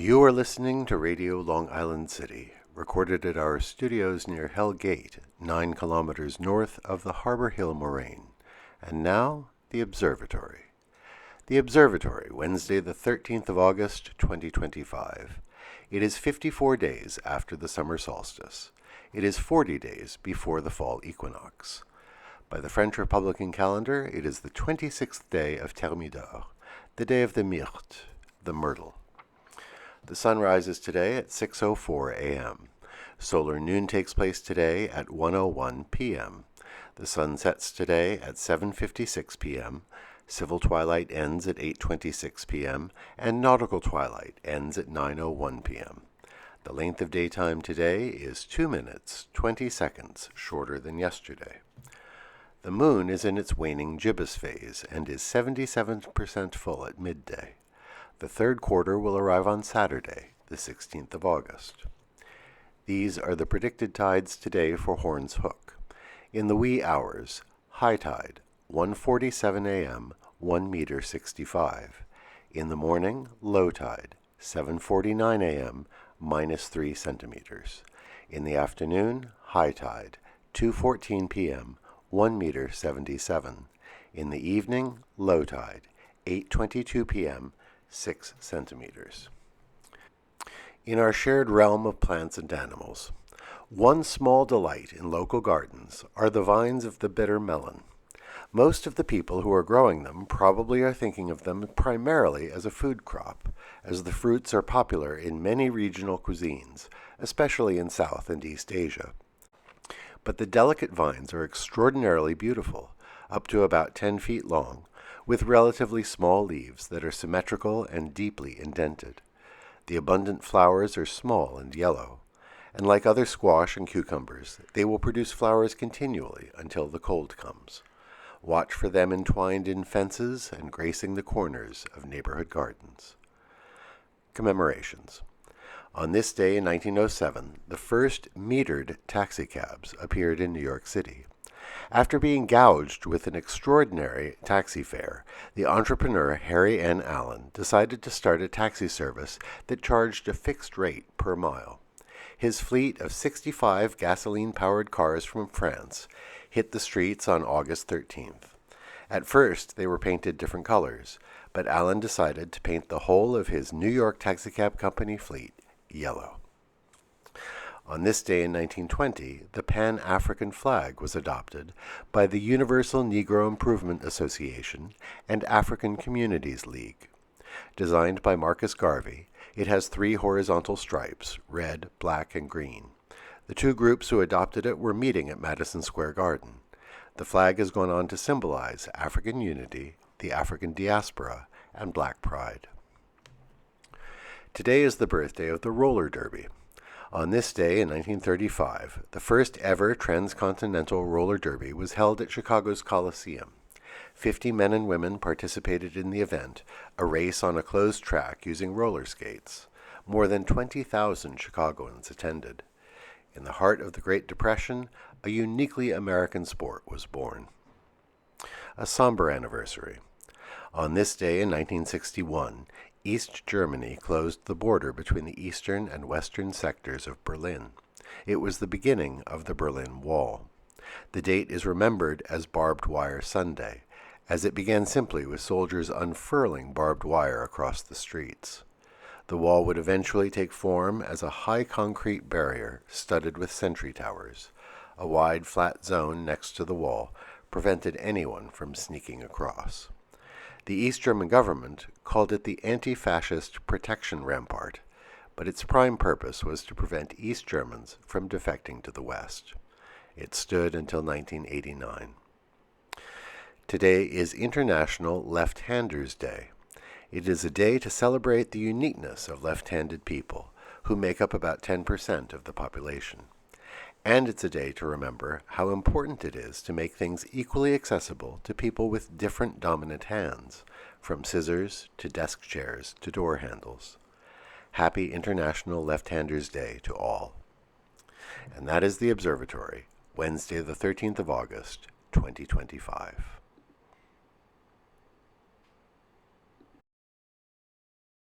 You are listening to Radio Long Island City, recorded at our studios near Hell Gate, 9 kilometers north of the Harbor Hill Moraine. And now, the Observatory. The Observatory, Wednesday the 13th of August, 2025. It is 54 days after the summer solstice. It is 40 days before the fall equinox. By the French Republican calendar, it is the 26th day of Thermidor, the day of the myrte, the myrtle. The sun rises today at 6:04 a.m. Solar noon takes place today at 1:01 p.m. The sun sets today at 7:56 p.m. Civil twilight ends at 8:26 p.m. and nautical twilight ends at 9:01 p.m. The length of daytime today is 2 minutes, 20 seconds shorter than yesterday. The moon is in its waning gibbous phase and is 77% full at midday. The third quarter will arrive on Saturday, the 16th of August. These are the predicted tides today for Horn's Hook. In the wee hours, high tide, 1:47 a.m., 1 meter 65. In the morning, low tide, 7:49 a.m., minus 3 centimeters. In the afternoon, high tide, 2:14 p.m., 1 meter 77. In the evening, low tide, 8:22 p.m., 6 centimeters. In our shared realm of plants and animals, one small delight in local gardens are the vines of the bitter melon. Most of the people who are growing them probably are thinking of them primarily as a food crop, as the fruits are popular in many regional cuisines, especially in South and East Asia. But the delicate vines are extraordinarily beautiful, up to about 10 feet long, with relatively small leaves that are symmetrical and deeply indented. The abundant flowers are small and yellow, and like other squash and cucumbers, they will produce flowers continually until the cold comes. Watch for them entwined in fences and gracing the corners of neighborhood gardens. Commemorations. On this day in 1907, the first metered taxicabs appeared in New York City. After being gouged with an extraordinary taxi fare, the entrepreneur Harry N. Allen decided to start a taxi service that charged a fixed rate per mile. His fleet of 65 gasoline-powered cars from France hit the streets on August 13th. At first, they were painted different colors, but Allen decided to paint the whole of his New York taxicab company fleet yellow. On this day in 1920, the Pan-African flag was adopted by the Universal Negro Improvement Association and African Communities League. Designed by Marcus Garvey, it has 3 horizontal stripes, red, black, and green. The 2 groups who adopted it were meeting at Madison Square Garden. The flag has gone on to symbolize African unity, the African diaspora, and black pride. Today is the birthday of the roller derby. On this day in 1935, the first ever transcontinental roller derby was held at Chicago's Coliseum. 50 men and women participated in the event, a race on a closed track using roller skates. More than 20,000 Chicagoans attended. In the heart of the Great Depression, a uniquely American sport was born. A somber anniversary. On this day in 1961, East Germany closed the border between the eastern and western sectors of Berlin. It was the beginning of the Berlin Wall. The date is remembered as Barbed Wire Sunday, as it began simply with soldiers unfurling barbed wire across the streets. The wall would eventually take form as a high concrete barrier studded with sentry towers. A wide, flat zone next to the wall prevented anyone from sneaking across. The East German government called it the Anti-Fascist Protection Rampart, but its prime purpose was to prevent East Germans from defecting to the West. It stood until 1989. Today is International Left-Handers Day. It is a day to celebrate the uniqueness of left-handed people, who make up about 10% of the population. And it's a day to remember how important it is to make things equally accessible to people with different dominant hands, from scissors to desk chairs to door handles. Happy International Left-Handers Day to all. And that is the Observatory, Wednesday the 13th of August, 2025.